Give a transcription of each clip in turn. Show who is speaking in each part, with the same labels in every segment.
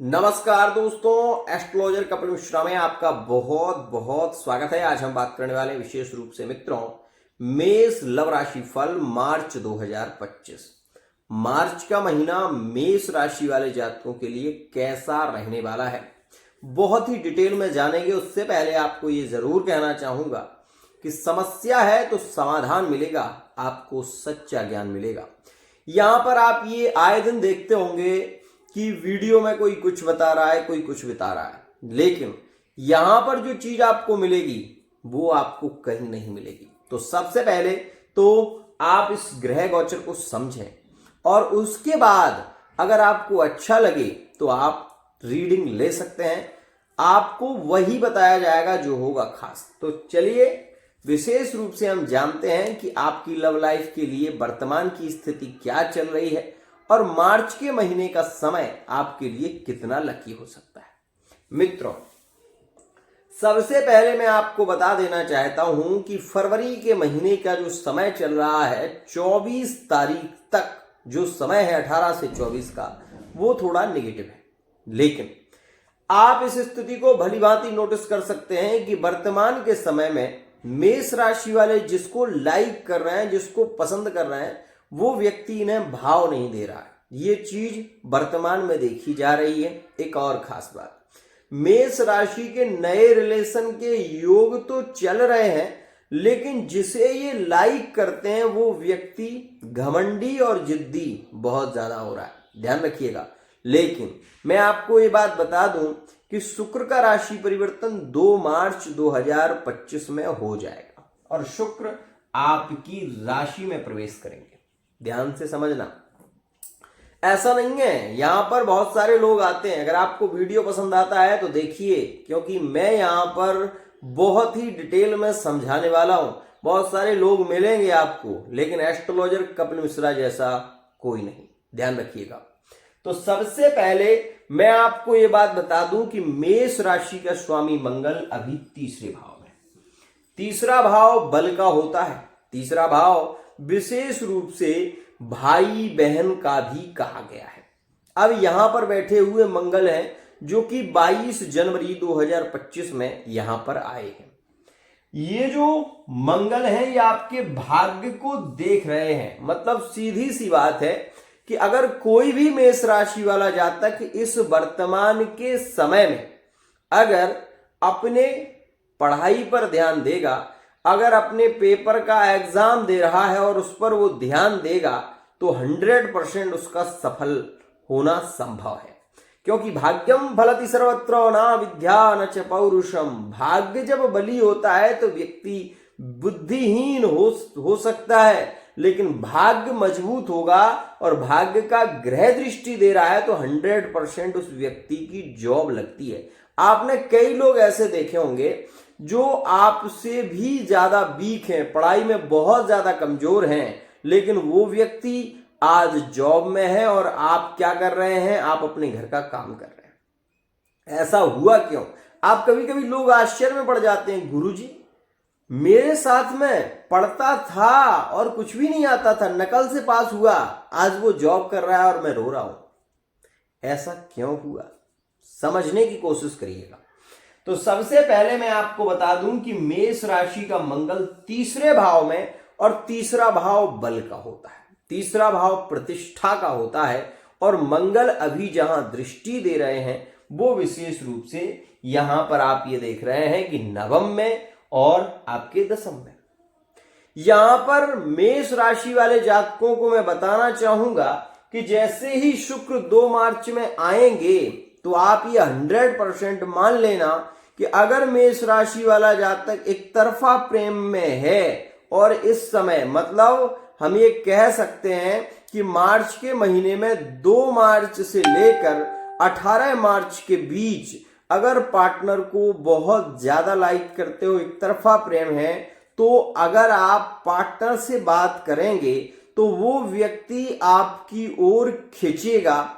Speaker 1: नमस्कार दोस्तों, एस्ट्रोलॉजर कपिल मिश्रा में आपका बहुत बहुत स्वागत है। आज हम बात करने वाले विशेष रूप से मित्रों मेष लव राशि फल मार्च 2025। मार्च का महीना मेष राशि वाले जातकों के लिए कैसा रहने वाला है, बहुत ही डिटेल में जानेंगे। उससे पहले आपको ये जरूर कहना चाहूंगा कि समस्या है तो समाधान मिलेगा, आपको सच्चा ज्ञान मिलेगा। यहां पर आप ये आए दिन देखते होंगे कि वीडियो में कोई कुछ बता रहा है, कोई कुछ बता रहा है, लेकिन यहां पर जो चीज आपको मिलेगी वो आपको कहीं नहीं मिलेगी। तो सबसे पहले तो आप इस ग्रह गोचर को समझें और उसके बाद अगर आपको अच्छा लगे तो आप रीडिंग ले सकते हैं। आपको वही बताया जाएगा जो होगा खास। तो चलिए विशेष रूप से हम जानते हैं कि आपकी लव लाइफ के लिए वर्तमान की स्थिति क्या चल रही है और मार्च के महीने का समय आपके लिए कितना लकी हो सकता है। मित्रों, सबसे पहले मैं आपको बता देना चाहता हूं कि फरवरी के महीने का जो समय चल रहा है 24 तारीख तक जो समय है 18 से 24 का, वो थोड़ा नेगेटिव है। लेकिन आप इस स्थिति को भली भांति नोटिस कर सकते हैं कि वर्तमान के समय में मेष राशि वाले जिसको लाइक कर रहे हैं, जिसको पसंद कर रहे हैं, वो व्यक्ति इन्हें भाव नहीं दे रहा है। ये चीज वर्तमान में देखी जा रही है। एक और खास बात, मेष राशि के नए रिलेशन के योग तो चल रहे हैं, लेकिन जिसे ये लाइक करते हैं वो व्यक्ति घमंडी और जिद्दी बहुत ज्यादा हो रहा है, ध्यान रखिएगा। लेकिन मैं आपको ये बात बता दूं कि शुक्र का राशि परिवर्तन 2 मार्च 2025 में हो जाएगा और शुक्र आपकी राशि में प्रवेश करेंगे। ध्यान से समझना, ऐसा नहीं है यहां पर बहुत सारे लोग आते हैं। अगर आपको वीडियो पसंद आता है तो देखिए, क्योंकि मैं यहां पर बहुत ही डिटेल में समझाने वाला हूं। बहुत सारे लोग मिलेंगे आपको, लेकिन एस्ट्रोलॉजर कपिल मिश्रा जैसा कोई नहीं, ध्यान रखिएगा। तो सबसे पहले मैं आपको यह बात बता दूं कि मेष राशि का स्वामी मंगल अभी तीसरे भाव में। तीसरा भाव बल का होता है। तीसरा भाव विशेष रूप से भाई बहन का भी कहा गया है। अब यहां पर बैठे हुए मंगल हैं जो कि 22 जनवरी 2025 में यहां पर आए हैं। ये जो मंगल है ये आपके भाग्य को देख रहे हैं। मतलब सीधी सी बात है कि अगर कोई भी मेष राशि वाला जातक इस वर्तमान के समय में अगर अपने पढ़ाई पर ध्यान देगा, अगर अपने पेपर का एग्जाम दे रहा है और उस पर वो ध्यान देगा, तो 100% उसका सफल होना संभव है। क्योंकि भाग्यम फलति सर्वत्र न विद्या न च पौरुषम। भाग्य जब बली होता है तो व्यक्ति बुद्धिहीन हो सकता है, लेकिन भाग्य मजबूत होगा और भाग्य का ग्रह दृष्टि दे रहा है तो 100% उस व्यक्ति की जॉब लगती है। आपने कई लोग ऐसे देखे होंगे जो आपसे भी ज्यादा वीक हैं, पढ़ाई में बहुत ज्यादा कमजोर हैं, लेकिन वो व्यक्ति आज जॉब में है और आप क्या कर रहे हैं, आप अपने घर का काम कर रहे हैं। ऐसा हुआ क्यों? आप कभी कभी लोग आश्चर्य में पड़ जाते हैं, गुरुजी मेरे साथ में पढ़ता था और कुछ भी नहीं आता था, नकल से पास हुआ, आज वो जॉब कर रहा है और मैं रो रहा हूं। ऐसा क्यों हुआ, समझने की कोशिश करिएगा। तो सबसे पहले मैं आपको बता दूं कि मेष राशि का मंगल तीसरे भाव में, और तीसरा भाव बल का होता है, तीसरा भाव प्रतिष्ठा का होता है। और मंगल अभी जहां दृष्टि दे रहे हैं वो विशेष रूप से यहां पर आप ये देख रहे हैं कि नवम में और आपके दशम में। यहां पर मेष राशि वाले जातकों को मैं बताना चाहूंगा कि जैसे ही शुक्र 2 मार्च में आएंगे तो आप ये 100% मान लेना कि अगर मेष राशि वाला जातक एक तरफा प्रेम में है और इस समय मतलब हम ये कह सकते हैं कि मार्च के महीने में 2 मार्च से लेकर 18 मार्च के बीच अगर पार्टनर को बहुत ज्यादा लाइक करते हो, एक तरफा प्रेम है, तो अगर आप पार्टनर से बात करेंगे तो वो व्यक्ति आपकी ओर खींचेगा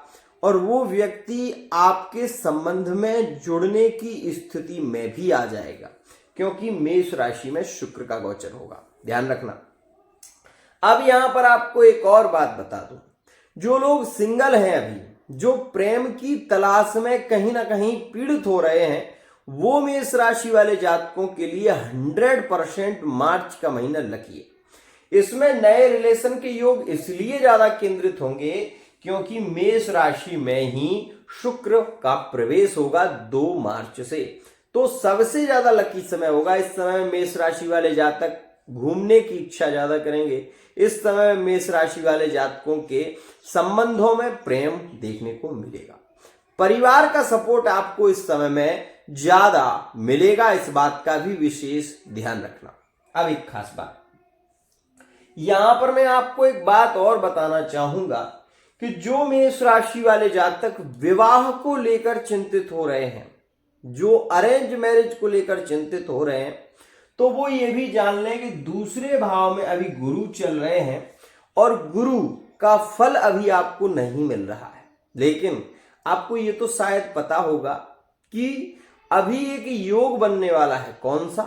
Speaker 1: और वो व्यक्ति आपके संबंध में जुड़ने की स्थिति में भी आ जाएगा, क्योंकि मेष राशि में शुक्र का गोचर होगा, ध्यान रखना। अब यहां पर आपको एक और बात बता दूं, जो लोग सिंगल हैं अभी, जो प्रेम की तलाश में कहीं ना कहीं पीड़ित हो रहे हैं, वो मेष राशि वाले जातकों के लिए 100% मार्च का महीना लकी है। इसमें नए रिलेशन के योग इसलिए ज्यादा केंद्रित होंगे क्योंकि मेष राशि में ही शुक्र का प्रवेश होगा 2 मार्च से। तो सबसे ज्यादा लकी समय होगा। इस समय में मेष राशि वाले जातक घूमने की इच्छा ज्यादा करेंगे। इस समय में मेष राशि वाले जातकों के संबंधों में प्रेम देखने को मिलेगा। परिवार का सपोर्ट आपको इस समय में ज्यादा मिलेगा, इस बात का भी विशेष ध्यान रखना। अब एक खास बात यहां पर मैं आपको एक बात और बताना चाहूंगा कि जो मेष राशि वाले जातक विवाह को लेकर चिंतित हो रहे हैं, जो अरेंज मैरिज को लेकर चिंतित हो रहे हैं, तो वो ये भी जान लें कि दूसरे भाव में अभी गुरु चल रहे हैं और गुरु का फल अभी आपको नहीं मिल रहा है। लेकिन आपको ये तो शायद पता होगा कि अभी एक योग बनने वाला है। कौन सा?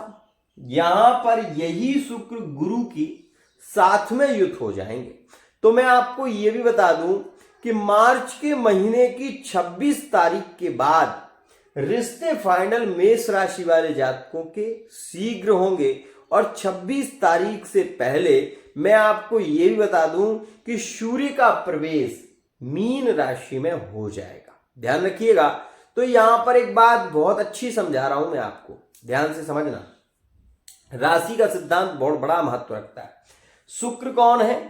Speaker 1: यहां पर यही शुक्र गुरु की साथ में युत हो जाएंगे। तो मैं आपको ये भी बता दूं कि मार्च के महीने की 26 तारीख के बाद रिश्ते फाइनल मेष राशि वाले जातकों के शीघ्र होंगे और 26 तारीख से पहले मैं आपको ये भी बता दूं कि सूर्य का प्रवेश मीन राशि में हो जाएगा। ध्यान रखिएगा। तो यहां पर एक बात बहुत अच्छी समझा रहा हूं मैं आपको, ध्यान से समझना। राशि का सिद्धांत बहुत बड़ा महत्व रखता है। शुक्र कौन है?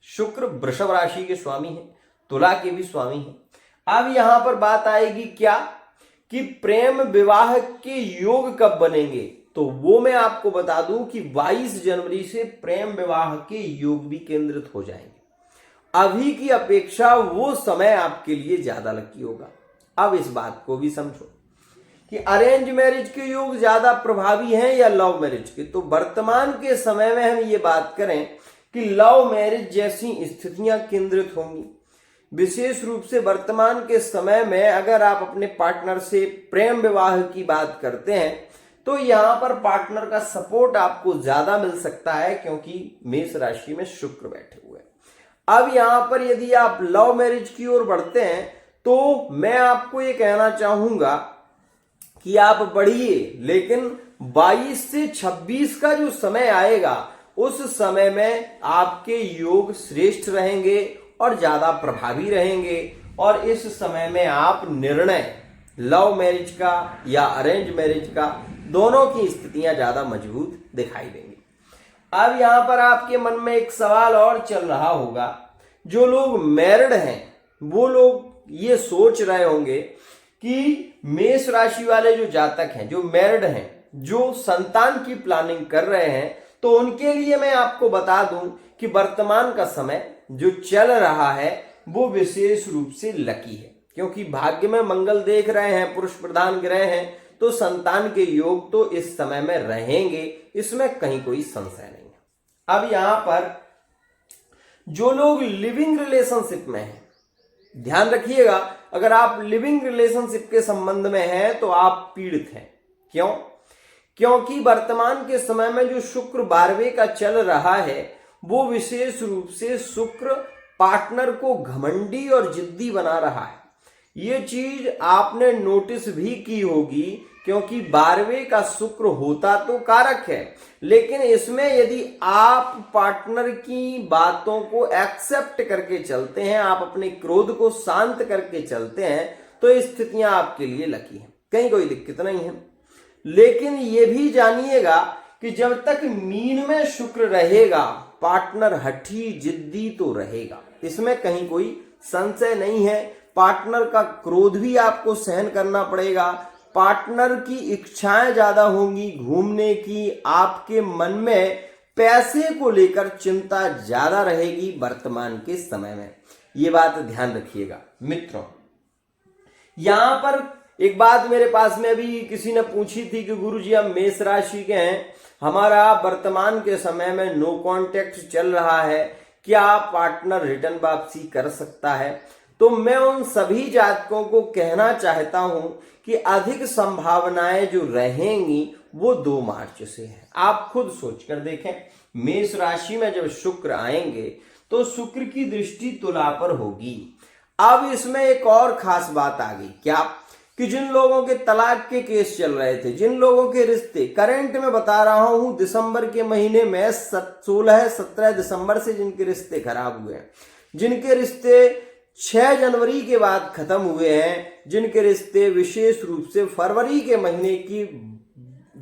Speaker 1: शुक्र वृषभ राशि के स्वामी है, तुला के भी स्वामी है। अब यहां पर बात आएगी क्या कि प्रेम विवाह के योग कब बनेंगे, तो वो मैं आपको बता दूं कि 22 जनवरी से प्रेम विवाह के योग भी केंद्रित हो जाएंगे। अभी की अपेक्षा वो समय आपके लिए ज्यादा लकी होगा। अब इस बात को भी समझो कि अरेंज मैरिज के योग ज्यादा प्रभावी हैं या लव मैरिज के। तो वर्तमान के समय में हम ये बात करें कि लव मैरिज जैसी स्थितियां केंद्रित होंगी। विशेष रूप से वर्तमान के समय में अगर आप अपने पार्टनर से प्रेम विवाह की बात करते हैं तो यहां पर पार्टनर का सपोर्ट आपको ज्यादा मिल सकता है, क्योंकि मेष राशि में शुक्र बैठे हुए हैं। अब यहां पर यदि आप लव मैरिज की ओर बढ़ते हैं तो मैं आपको ये कहना चाहूंगा कि आप बढ़िए, लेकिन 22 से 26 का जो समय आएगा उस समय में आपके योग श्रेष्ठ रहेंगे और ज्यादा प्रभावी रहेंगे और इस समय में आप निर्णय लव मैरिज का या अरेंज मैरिज का दोनों की स्थितियां ज्यादा मजबूत दिखाई देंगी। अब यहां पर आपके मन में एक सवाल और चल रहा होगा, जो लोग मैरिड हैं वो लोग ये सोच रहे होंगे कि मेष राशि वाले जो जातक हैं, जो मैरिड हैं, जो संतान की प्लानिंग कर रहे हैं, तो उनके लिए मैं आपको बता दूं कि वर्तमान का समय जो चल रहा है वो विशेष रूप से लकी है, क्योंकि भाग्य में मंगल देख रहे हैं, पुरुष प्रधान ग्रह हैं, तो संतान के योग तो इस समय में रहेंगे, इसमें कहीं कोई संशय नहीं है। अब यहां पर जो लोग लिविंग रिलेशनशिप में हैं, ध्यान रखिएगा, अगर आप लिविंग रिलेशनशिप के संबंध में हैं तो आप पीड़ित हैं। क्यों? क्योंकि वर्तमान के समय में जो शुक्र 12वें का चल रहा है वो विशेष रूप से शुक्र पार्टनर को घमंडी और जिद्दी बना रहा है। ये चीज आपने नोटिस भी की होगी, क्योंकि 12वें का शुक्र होता तो कारक है, लेकिन इसमें यदि आप पार्टनर की बातों को एक्सेप्ट करके चलते हैं, आप अपने क्रोध को शांत करके चलते हैं, तो स्थितियां आपके लिए लकी हैं, कहीं कोई दिक्कत नहीं है। लेकिन ये भी जानिएगा कि जब तक मीन में शुक्र रहेगा पार्टनर हठी जिद्दी तो रहेगा, इसमें कहीं कोई संशय नहीं है। पार्टनर का क्रोध भी आपको सहन करना पड़ेगा, पार्टनर की इच्छाएं ज्यादा होंगी घूमने की, आपके मन में पैसे को लेकर चिंता ज्यादा रहेगी वर्तमान के समय में, ये बात ध्यान रखिएगा। मित्रों, यहां पर एक बात मेरे पास में अभी किसी ने पूछी थी कि गुरुजी हम मेष राशि के हैं, हमारा वर्तमान के समय में नो कॉन्टेक्ट चल रहा है, क्या पार्टनर रिटर्न वापसी कर सकता है? तो मैं उन सभी जातकों को कहना चाहता हूं कि अधिक संभावनाएं जो रहेंगी वो 2 मार्च से है। आप खुद सोचकर देखें, मेष राशि में जब शुक्र आएंगे तो शुक्र की दृष्टि तुला पर होगी। अब इसमें एक और खास बात आ गई, क्या कि जिन लोगों के तलाक के केस चल रहे थे, जिन लोगों के रिश्ते करंट में बता रहा हूं दिसंबर के महीने में 16-17 दिसंबर से जिनके रिश्ते खराब हुए हैं, जिनके रिश्ते 6 जनवरी के बाद खत्म हुए हैं, जिनके रिश्ते विशेष रूप से फरवरी के महीने की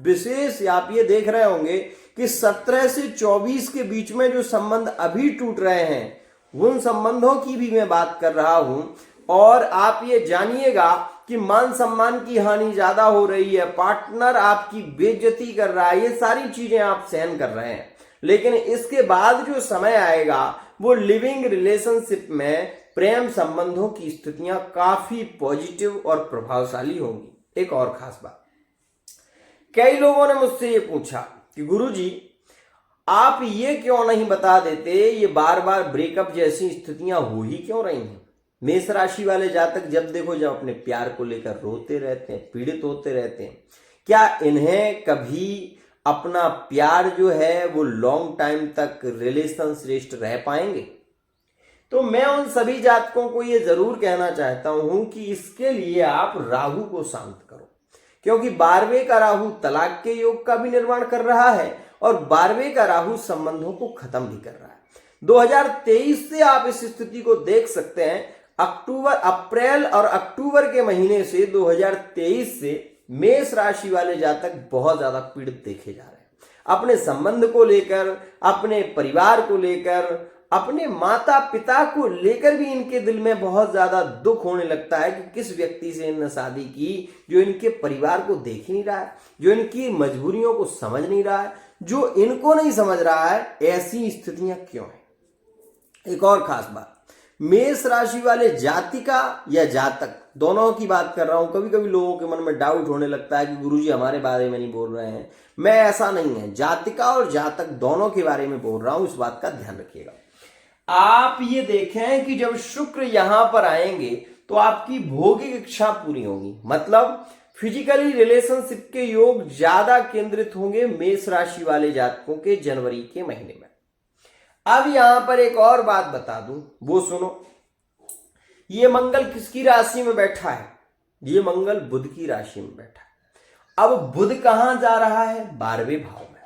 Speaker 1: विशेष आप ये देख रहे होंगे कि 17 से 24 के बीच में जो संबंध अभी टूट रहे हैं, उन संबंधों की भी मैं बात कर रहा हूं। और आप ये जानिएगा कि मान सम्मान की हानि ज्यादा हो रही है, पार्टनर आपकी बेइज्जती कर रहा है, ये सारी चीजें आप सहन कर रहे हैं, लेकिन इसके बाद जो समय आएगा वो लिविंग रिलेशनशिप में प्रेम संबंधों की स्थितियां काफी पॉजिटिव और प्रभावशाली होंगी। एक और खास बात, कई लोगों ने मुझसे ये पूछा कि गुरुजी आप ये क्यों नहीं बता देते, ये बार बार ब्रेकअप जैसी स्थितियां हो ही क्यों रही हैं। मेष राशि वाले जातक जब देखो जब अपने प्यार को लेकर रोते रहते हैं, पीड़ित होते रहते हैं, क्या इन्हें कभी अपना प्यार जो है वो लॉन्ग टाइम तक रिलेशन श्रेष्ठ रह पाएंगे? तो मैं उन सभी जातकों को ये जरूर कहना चाहता हूं कि इसके लिए आप राहु को शांत करो, क्योंकि 12वें का राहु तलाक के योग का भी निर्माण कर रहा है और 12वें का राहु संबंधों को खत्म भी कर रहा है। 2023 से आप इस स्थिति को देख सकते हैं। अप्रैल और अक्टूबर के महीने से 2023 से मेष राशि वाले जातक बहुत ज्यादा पीड़ित देखे जा रहे हैं, अपने संबंध को लेकर, अपने परिवार को लेकर, अपने माता पिता को लेकर भी इनके दिल में बहुत ज्यादा दुख होने लगता है कि किस व्यक्ति से इन्होंने शादी की जो इनके परिवार को देख नहीं रहा है, जो इनकी मजबूरियों को समझ नहीं रहा है, जो इनको नहीं समझ रहा है। ऐसी स्थितियां क्यों हैं? एक और खास बात, मेष राशि वाले जातिका या जातक दोनों की बात कर रहा हूं। कभी कभी लोगों के मन में डाउट होने लगता है कि गुरुजी हमारे बारे में नहीं बोल रहे हैं। मैं ऐसा नहीं है, जातिका और जातक दोनों के बारे में बोल रहा हूं, इस बात का ध्यान रखिएगा। आप ये देखें कि जब शुक्र यहां पर आएंगे तो आपकी भौतिक इच्छा पूरी होगी, मतलब फिजिकली रिलेशनशिप के योग ज्यादा केंद्रित होंगे मेष राशि वाले जातकों के जनवरी के महीने में। अब यहां पर एक और बात बता दूं, वो सुनो। ये मंगल किसकी राशि में बैठा है? ये मंगल बुध की राशि में बैठा है। अब बुध कहां जा रहा है? 12वें भाव में,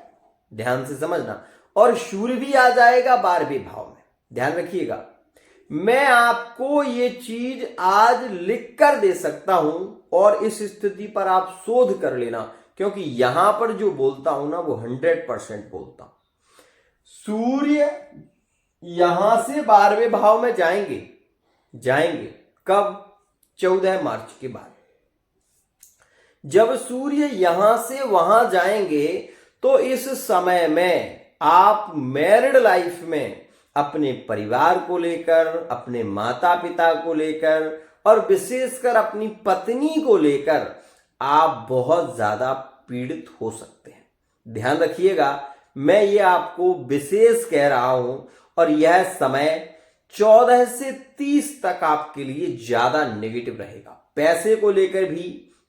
Speaker 1: ध्यान से समझना। और सूर्य भी आ जाएगा 12वें भाव में, ध्यान रखिएगा। मैं आपको ये चीज आज लिख कर दे सकता हूं और इस स्थिति पर आप शोध कर लेना, क्योंकि यहां पर जो बोलता हूं ना वो 100% बोलता हूं। सूर्य यहां से 12वें भाव में जाएंगे कब? 14 मार्च के बाद। जब सूर्य यहां से वहां जाएंगे तो इस समय में आप मैरिड लाइफ में अपने परिवार को लेकर, अपने माता पिता को लेकर और विशेषकर अपनी पत्नी को लेकर आप बहुत ज्यादा पीड़ित हो सकते हैं। ध्यान रखिएगा, मैं ये आपको विशेष कह रहा हूं और यह समय 14 से 30 तक आपके लिए ज्यादा नेगेटिव रहेगा। पैसे को लेकर भी,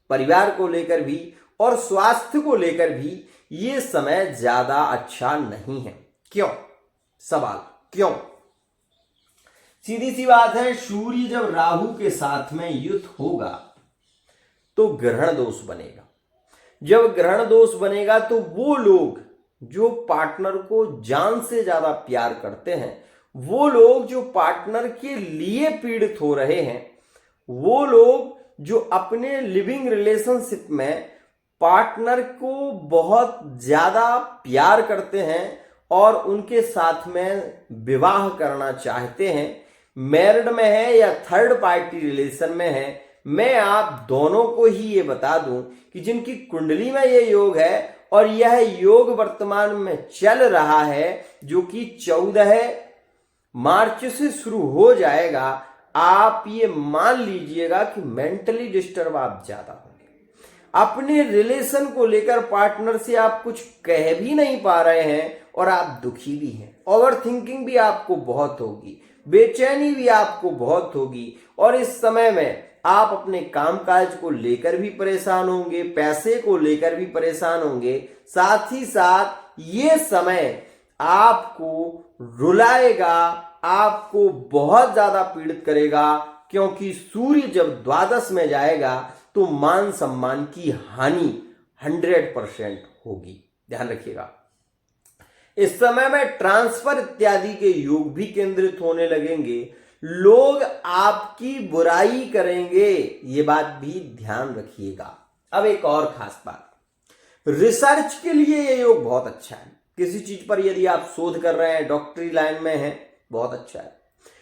Speaker 1: परिवार को लेकर भी और स्वास्थ्य को लेकर भी ये समय ज्यादा अच्छा नहीं है। क्यों? सवाल क्यों? सीधी सी बात है, सूर्य जब राहु के साथ में युद्ध होगा तो ग्रहण दोष बनेगा। जब ग्रहण दोष बनेगा तो वो लोग जो पार्टनर को जान से ज्यादा प्यार करते हैं, वो लोग जो पार्टनर के लिए पीड़ित हो रहे हैं, वो लोग जो अपने लिविंग रिलेशनशिप में पार्टनर को बहुत ज्यादा प्यार करते हैं और उनके साथ में विवाह करना चाहते हैं, मैरिड में है या थर्ड पार्टी रिलेशन में है, मैं आप दोनों को ही ये बता दूं कि जिनकी कुंडली में ये योग है और यह योग वर्तमान में चल रहा है, जो कि 14 मार्च से शुरू हो जाएगा, आप ये मान लीजिएगा कि मेंटली डिस्टर्ब आप ज्यादा होंगे। अपने रिलेशन को लेकर पार्टनर से आप कुछ कह भी नहीं पा रहे हैं और आप दुखी भी हैं। ओवर थिंकिंग भी आपको बहुत होगी, बेचैनी भी आपको बहुत होगी और इस समय में आप अपने कामकाज को लेकर भी परेशान होंगे, पैसे को लेकर भी परेशान होंगे। साथ ही साथ ये समय आपको रुलाएगा, आपको बहुत ज्यादा पीड़ित करेगा। क्योंकि सूर्य जब द्वादश में जाएगा तो मान सम्मान की हानि 100% होगी। ध्यान रखिएगा। इस समय में ट्रांसफर इत्यादि के योग भी केंद्रित होने लगेंगे। लोग आपकी बुराई करेंगे, ये बात भी ध्यान रखिएगा। अब एक और खास बात, रिसर्च के लिए ये योग बहुत अच्छा है। किसी चीज पर यदि आप शोध कर रहे हैं, डॉक्टरी लाइन में हैं, बहुत अच्छा है।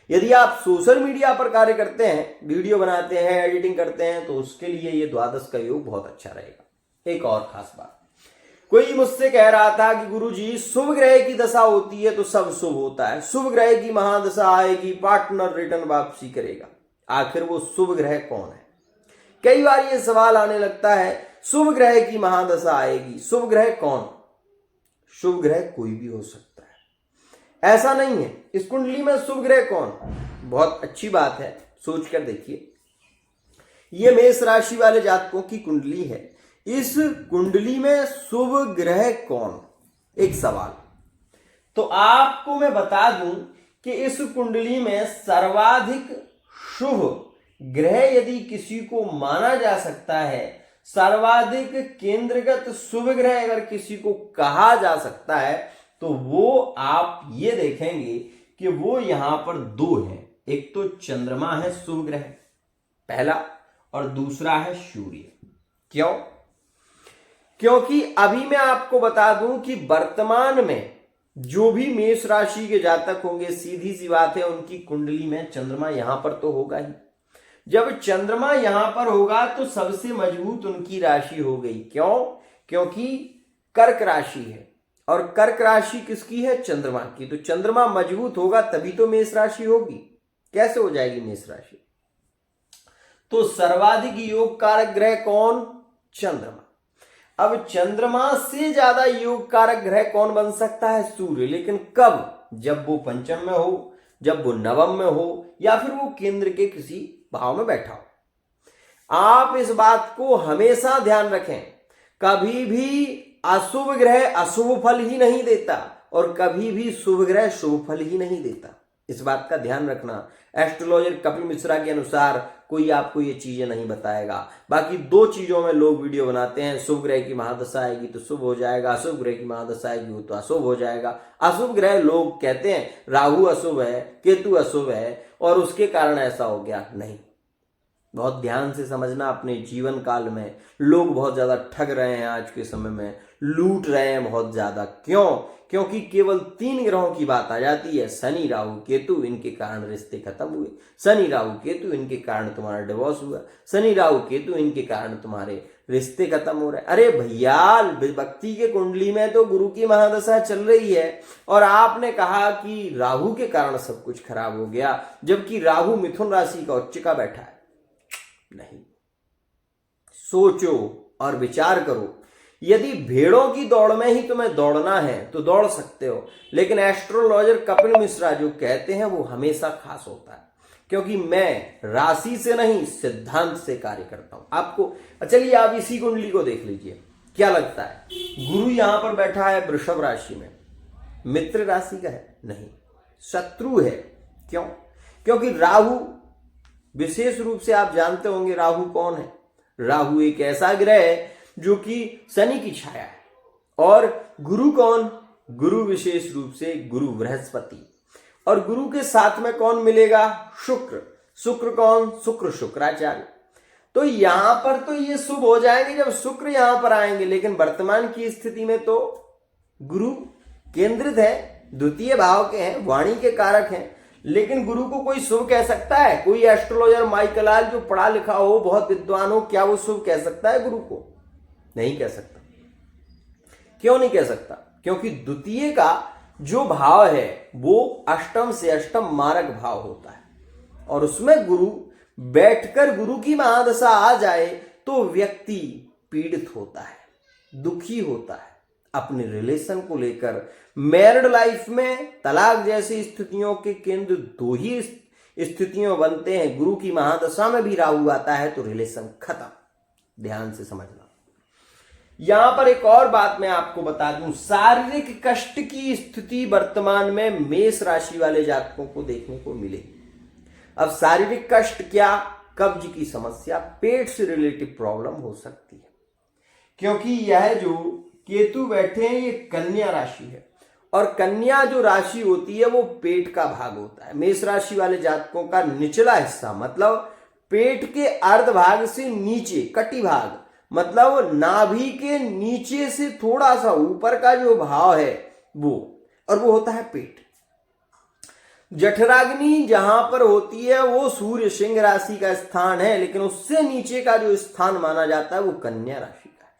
Speaker 1: यदि आप सोशल मीडिया पर कार्य करते हैं, वीडियो बनाते हैं, एडिटिंग करते हैं, तो उसके लिए ये द्वादश का योग बहुत अच्छा रहेगा। एक और खास बात, कोई मुझसे कह रहा था कि गुरुजी शुभ ग्रह की दशा होती है तो सब शुभ होता है, शुभ ग्रह की महादशा आएगी, पार्टनर रिटर्न वापसी करेगा। आखिर वो शुभ ग्रह कौन है? कई बार ये सवाल आने लगता है, शुभ ग्रह की महादशा आएगी, शुभ ग्रह कौन? शुभ ग्रह कोई भी हो सकता है, ऐसा नहीं है। इस कुंडली में शुभ ग्रह कौन? बहुत अच्छी बात है, सोच कर देखिए। ये मेष राशि वाले जातकों की कुंडली है। इस कुंडली में शुभ ग्रह कौन? एक सवाल। तो आपको मैं बता दूं कि इस कुंडली में सर्वाधिक शुभ ग्रह यदि किसी को माना जा सकता है, सर्वाधिक केंद्रगत शुभ ग्रह अगर किसी को कहा जा सकता है, तो वो आप ये देखेंगे कि वो यहां पर दो हैं। एक तो चंद्रमा है शुभ ग्रह पहला, और दूसरा है सूर्य। क्यों? क्योंकि अभी मैं आपको बता दूं कि वर्तमान में जो भी मेष राशि के जातक होंगे, सीधी सी बात है, उनकी कुंडली में चंद्रमा यहां पर तो होगा ही। जब चंद्रमा यहां पर होगा तो सबसे मजबूत उनकी राशि हो गई। क्यों? क्योंकि कर्क राशि है, और कर्क राशि किसकी है? चंद्रमा की। तो चंद्रमा मजबूत होगा तभी तो मेष राशि होगी। कैसे हो जाएगी मेष राशि? तो सर्वाधिक योग कारक ग्रह कौन? चंद्रमा। अब चंद्रमा से ज्यादा योग कारक ग्रह कौन बन सकता है? सूर्य। लेकिन कब? जब वो पंचम में हो, जब वो नवम में हो, या फिर वो केंद्र के किसी भाव में बैठा हो। आप इस बात को हमेशा ध्यान रखें, कभी भी अशुभ ग्रह अशुभ फल ही नहीं देता, और कभी भी शुभ ग्रह शुभ फल ही नहीं देता। इस बात का ध्यान रखना। एस्ट्रोलॉजर कपिल मिश्रा के अनुसार कोई आपको ये चीजें नहीं बताएगा। बाकी दो चीजों में लोग वीडियो बनाते हैं, शुभ ग्रह की महादशा आएगी तो शुभ हो जाएगा, अशुभ ग्रह की महादशा आएगी तो अशुभ हो जाएगा। अशुभ ग्रह लोग कहते हैं राहु अशुभ है, केतु अशुभ है, और उसके कारण ऐसा हो गया। नहीं, बहुत ध्यान से समझना। अपने जीवन काल में लोग बहुत ज्यादा ठग रहे हैं, आज के समय में लूट रहे हैं बहुत ज्यादा। क्यों? क्योंकि केवल 3 ग्रहों की बात आ जाती है, शनि राहु केतु, इनके कारण रिश्ते खत्म हुए, शनि राहु केतु इनके कारण तुम्हारा डिवोर्स हुआ, शनि राहु केतु इनके कारण तुम्हारे रिश्ते खत्म हो रहे। अरे भैया, व्यक्ति के कुंडली में तो गुरु की महादशा चल रही है, और आपने कहा कि राहु के कारण सब कुछ खराब हो गया, जबकि राहु मिथुन राशि का उच्च का बैठा है। नहीं, सोचो और विचार करो। यदि भेड़ों की दौड़ में ही तुम्हें दौड़ना है तो दौड़ सकते हो, लेकिन एस्ट्रोलॉजर कपिल मिश्रा जो कहते हैं वो हमेशा खास होता है, क्योंकि मैं राशि से नहीं सिद्धांत से कार्य करता हूं। आपको चलिए आप इसी कुंडली को देख लीजिए, क्या लगता है? गुरु यहां पर बैठा है वृषभ राशि में, मित्र राशि का है? नहीं, शत्रु है। क्यों? क्योंकि राहु, विशेष रूप से आप जानते होंगे राहु कौन है। राहु एक ऐसा ग्रह है जो कि शनि की छाया है। और गुरु कौन? गुरु विशेष रूप से गुरु बृहस्पति, और गुरु के साथ में कौन मिलेगा? शुक्र। शुक्र कौन? शुक्र शुक्राचार्य। तो यहां पर तो ये शुभ हो जाएंगे जब शुक्र यहां पर आएंगे, लेकिन वर्तमान की स्थिति में तो गुरु केंद्रित है, द्वितीय भाव के हैं, वाणी के कारक हैं, लेकिन गुरु को कोई शुभ कह सकता है? कोई एस्ट्रोलॉजर माइकलाल जो पढ़ा लिखा हो, बहुत विद्वान हो, क्या वो शुभ कह सकता है गुरु को? नहीं कह सकता। क्यों नहीं कह सकता? क्योंकि द्वितीय का जो भाव है वो अष्टम से अष्टम मारक भाव होता है, और उसमें गुरु बैठकर गुरु की महादशा आ जाए तो व्यक्ति पीड़ित होता है, दुखी होता है अपने रिलेशन को लेकर। मैरिड लाइफ में तलाक जैसी स्थितियों के केंद्र 2 ही स्थितियों बनते हैं। गुरु की महादशा में भी राहु आता है तो रिलेशन खत्म। ध्यान से समझना। यहां पर एक और बात मैं आपको बता दूं, शारीरिक कष्ट की स्थिति वर्तमान में मेष राशि वाले जातकों को देखने को मिलेगी। अब शारीरिक कष्ट क्या, कब्ज की समस्या, पेट से रिलेटेड प्रॉब्लम हो सकती है, क्योंकि यह जो केतु बैठे हैं ये कन्या राशि है और कन्या जो राशि होती है वो पेट का भाग होता है। मेष राशि वाले जातकों का निचला हिस्सा मतलब पेट के अर्ध भाग से नीचे कटी भाग मतलब नाभि के नीचे से थोड़ा सा ऊपर का जो भाव है वो, और वो होता है पेट। जठराग्नि जहां पर होती है वो सूर्य सिंह राशि का स्थान है, लेकिन उससे नीचे का जो स्थान माना जाता है वो कन्या राशि का है।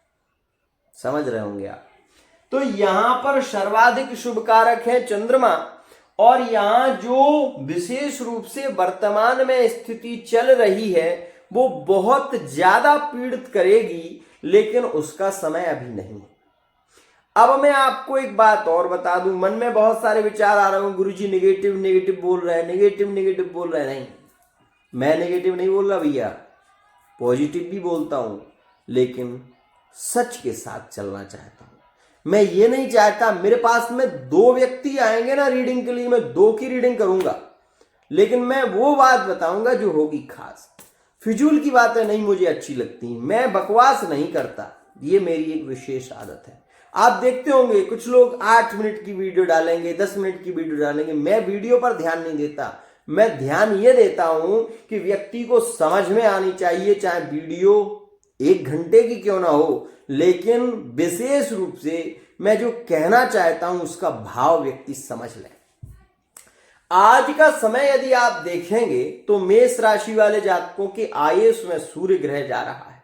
Speaker 1: समझ रहे होंगे आप। तो यहां पर सर्वाधिक शुभ कारक है चंद्रमा, और यहां जो विशेष रूप से वर्तमान में स्थिति चल रही है वो बहुत ज्यादा पीड़ित करेगी, लेकिन उसका समय अभी नहीं है। अब मैं आपको एक बात और बता दूं, मन में बहुत सारे विचार आ रहे हो, गुरुजी नेगेटिव नेगेटिव बोल रहे हैं, नेगेटिव नेगेटिव बोल रहे हैं। नहीं, मैं नेगेटिव नहीं बोल रहा भैया, पॉजिटिव भी बोलता हूं, लेकिन सच के साथ चलना चाहता हूं। मैं ये नहीं चाहता मेरे पास में 2 व्यक्ति आएंगे ना रीडिंग के लिए, मैं 2 की रीडिंग करूंगा, लेकिन मैं वो बात बताऊंगा जो होगी खास। फिजूल की बातें नहीं मुझे अच्छी लगती, मैं बकवास नहीं करता, ये मेरी एक विशेष आदत है। आप देखते होंगे कुछ लोग 8 मिनट की वीडियो डालेंगे, 10 मिनट की वीडियो डालेंगे, मैं वीडियो पर ध्यान नहीं देता। मैं ध्यान ये देता हूं कि व्यक्ति को समझ में आनी चाहिए, चाहे वीडियो 1 घंटे की क्यों ना हो, लेकिन विशेष रूप से मैं जो कहना चाहता हूं उसका भाव व्यक्ति समझ ले। आज का समय यदि आप देखेंगे तो मेष राशि वाले जातकों के आयुष में सूर्य ग्रह जा रहा है।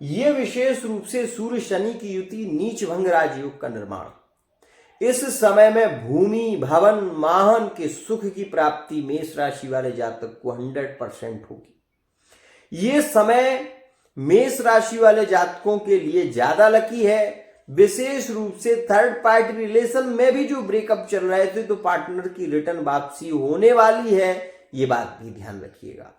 Speaker 1: यह विशेष रूप से सूर्य शनि की युति नीच भंग राजयोग का निर्माण। इस समय में भूमि भवन वाहन के सुख की प्राप्ति मेष राशि वाले जातक को 100% होगी। ये समय मेष राशि वाले जातकों के लिए ज्यादा लकी है। विशेष रूप से थर्ड पार्टी रिलेशन में भी जो ब्रेकअप चल रहे थे तो पार्टनर की रिटर्न वापसी होने वाली है, ये बात भी ध्यान रखिएगा,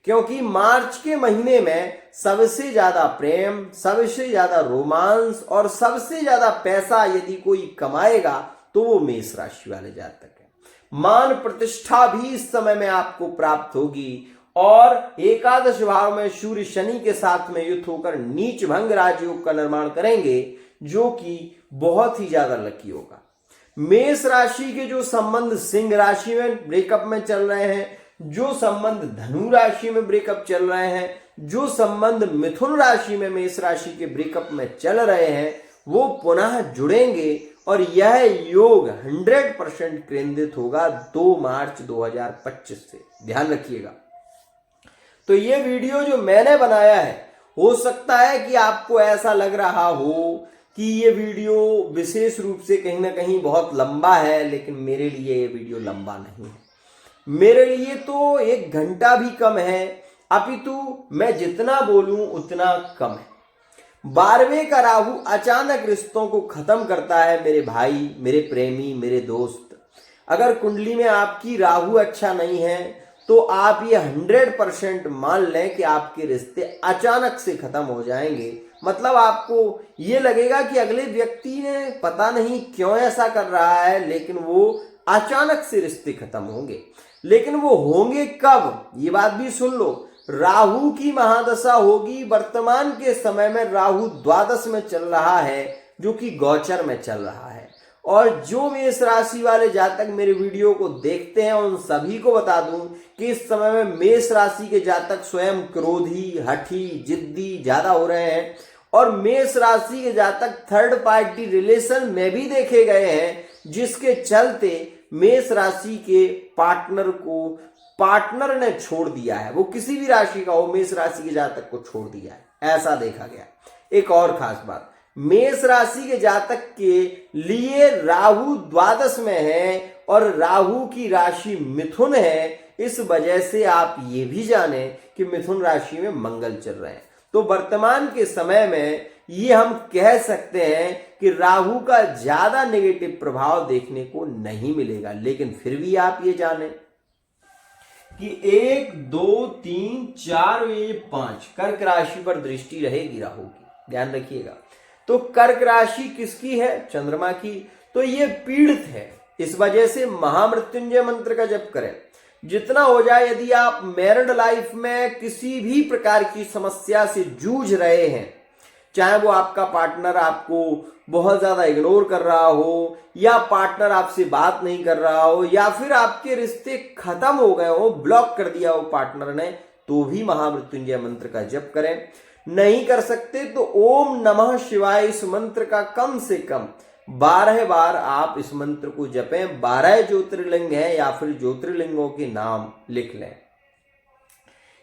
Speaker 1: क्योंकि मार्च के महीने में सबसे ज्यादा प्रेम, सबसे ज्यादा रोमांस और सबसे ज्यादा पैसा यदि कोई कमाएगा तो वो मेष राशि वाले जातक है। मान प्रतिष्ठा भी इस समय में आपको प्राप्त होगी, और एकादश भाव में सूर्य शनि के साथ में युक्त होकर नीच भंग राजयोग का निर्माण करेंगे, जो कि बहुत ही ज्यादा लकी होगा। मेष राशि के जो संबंध सिंह राशि में ब्रेकअप में चल रहे हैं, जो संबंध धनु राशि में ब्रेकअप चल रहे हैं, जो संबंध मिथुन राशि में मेष राशि के ब्रेकअप में चल रहे हैं, वो पुनः जुड़ेंगे और यह योग 100% केंद्रित होगा 2 मार्च 2025 से। ध्यान रखिएगा। तो ये वीडियो जो मैंने बनाया है, हो सकता है कि आपको ऐसा लग रहा हो कि ये वीडियो विशेष रूप से कहीं ना कहीं बहुत लंबा है, लेकिन मेरे लिए ये वीडियो लंबा नहीं है। मेरे लिए तो 1 घंटा भी कम है, अपितु मैं जितना बोलूं उतना कम है। 12वें का राहु अचानक रिश्तों को खत्म करता है मेरे भाई, मेरे प्रेमी, मेरे दोस्त। अगर कुंडली में आपकी राहु अच्छा नहीं है तो आप ये 100% मान लें कि आपके रिश्ते अचानक से खत्म हो जाएंगे। मतलब आपको ये लगेगा कि अगले व्यक्ति ने पता नहीं क्यों ऐसा कर रहा है, लेकिन वो अचानक से रिश्ते खत्म होंगे। लेकिन वो होंगे कब, ये बात भी सुन लो। राहु की महादशा होगी। वर्तमान के समय में राहु द्वादश में चल रहा है, जो कि गोचर में चल रहा है। और जो मेष राशि वाले जातक मेरे वीडियो को देखते हैं उन सभी को बता दूं कि इस समय में मेष राशि के जातक स्वयं क्रोधी, हठी, जिद्दी ज्यादा हो रहे हैं, और मेष राशि के जातक थर्ड पार्टी रिलेशन में भी देखे गए हैं, जिसके चलते मेष राशि के पार्टनर को पार्टनर ने छोड़ दिया है। वो किसी भी राशि का हो, मेष राशि के जातक को छोड़ दिया है, ऐसा देखा गया। एक और खास बात, मेष राशि के जातक के लिए राहु द्वादश में है और राहु की राशि मिथुन है। इस वजह से आप ये भी जाने कि मिथुन राशि में मंगल चल रहे हैं। तो वर्तमान के समय में ये हम कह सकते हैं कि राहु का ज्यादा नेगेटिव प्रभाव देखने को नहीं मिलेगा। लेकिन फिर भी आप ये जाने कि 1, 2, 3, 4, 5 कर्क राशि पर दृष्टि रहेगी राहु की, ध्यान रखिएगा। तो कर्क राशि किसकी है? चंद्रमा की। तो ये पीड़ित है, इस वजह से महामृत्युंजय मंत्र का जप करें। जितना हो जाए। यदि आप मैरिड लाइफ में किसी भी प्रकार की समस्या से जूझ रहे हैं, चाहे वो आपका पार्टनर आपको बहुत ज्यादा इग्नोर कर रहा हो, या पार्टनर आपसे बात नहीं कर रहा हो, या फिर आपके रिश्ते खत्म हो गए हो, ब्लॉक कर दिया हो पार्टनर ने, तो भी महामृत्युंजय मंत्र का जप करें। नहीं कर सकते तो ओम नमः शिवाय इस मंत्र का कम से कम 12 बार आप इस मंत्र को जपें। 12 ज्योतिर्लिंग है या फिर ज्योतिर्लिंगों के नाम लिख लें।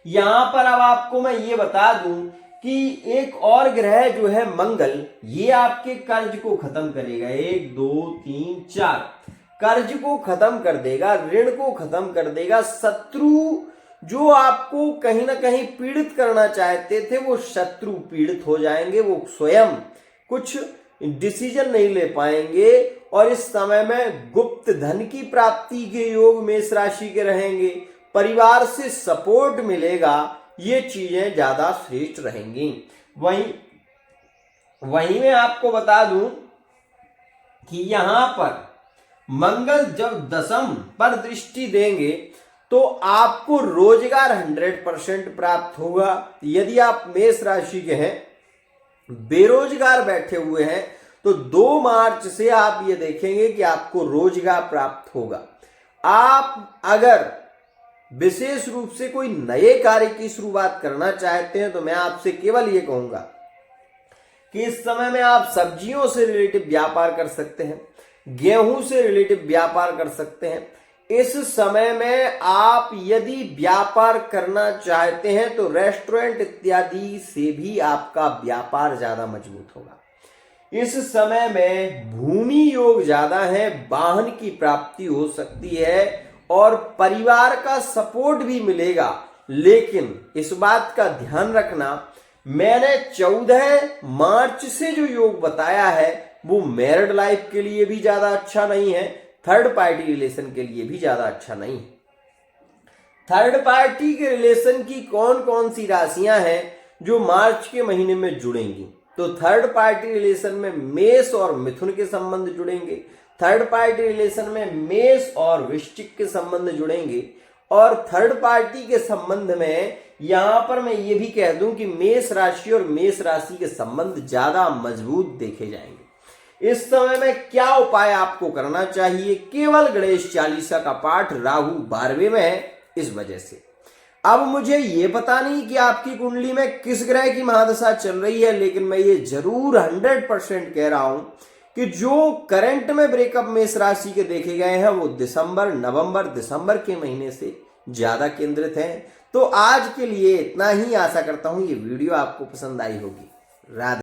Speaker 1: यहां पर अब आपको मैं ये बता दूं कि एक और ग्रह जो है मंगल, ये आपके कर्ज को खत्म करेगा। 1 2 3 4 कर्ज को खत्म कर देगा, ऋण को खत्म कर देगा। शत्रु जो आपको कहीं ना कहीं पीड़ित करना चाहते थे, वो शत्रु पीड़ित हो जाएंगे। वो स्वयं कुछ डिसीजन नहीं ले पाएंगे। और इस समय में गुप्त धन की प्राप्ति के योग मेष राशि के रहेंगे। परिवार से सपोर्ट मिलेगा। ये चीजें ज्यादा श्रेष्ठ रहेंगी। वहीं मैं आपको बता दूं कि यहां पर मंगल जब दशम पर दृष्टि देंगे तो आपको रोजगार 100% प्राप्त होगा। यदि आप मेष राशि के हैं, बेरोजगार बैठे हुए हैं, तो 2 मार्च से आप ये देखेंगे कि आपको रोजगार प्राप्त होगा। आप अगर विशेष रूप से कोई नए कार्य की शुरुआत करना चाहते हैं तो मैं आपसे केवल ये कहूंगा कि इस समय में आप सब्जियों से रिलेटिव व्यापार कर सकते हैं, गेहूं से रिलेटिव व्यापार कर सकते हैं। इस समय में आप यदि व्यापार करना चाहते हैं तो रेस्टोरेंट इत्यादि से भी आपका व्यापार ज्यादा मजबूत होगा। इस समय में भूमि योग ज्यादा है, वाहन की प्राप्ति हो सकती है और परिवार का सपोर्ट भी मिलेगा। लेकिन इस बात का ध्यान रखना, मैंने 14 मार्च से जो योग बताया है वो मैरिड लाइफ के लिए भी ज्यादा अच्छा नहीं है, थर्ड पार्टी रिलेशन के लिए भी ज्यादा अच्छा नहीं है। थर्ड पार्टी के रिलेशन की कौन कौन सी राशियां हैं जो मार्च के महीने में जुड़ेंगी? तो थर्ड पार्टी रिलेशन में मेष और मिथुन के संबंध जुड़ेंगे। थर्ड पार्टी रिलेशन में मेष और वृश्चिक के संबंध जुड़ेंगे। और थर्ड पार्टी के संबंध में यहां पर मैं ये भी कह दूं कि मेष राशि और मेष राशि के संबंध ज्यादा मजबूत देखे जाएंगे। इस समय में क्या उपाय आपको करना चाहिए? केवल गणेश चालीसा का पाठ। राहु 12वें में है, इस वजह से। अब मुझे ये पता नहीं कि आपकी कुंडली में किस ग्रह की महादशा चल रही है, लेकिन मैं ये जरूर 100% कह रहा हूं कि जो करंट में ब्रेकअप मेष राशि के देखे गए हैं वो नवंबर दिसंबर के महीने से ज्यादा केंद्रित हैं। तो आज के लिए इतना ही। आशा करता हूं ये वीडियो आपको पसंद आई होगी। राधे।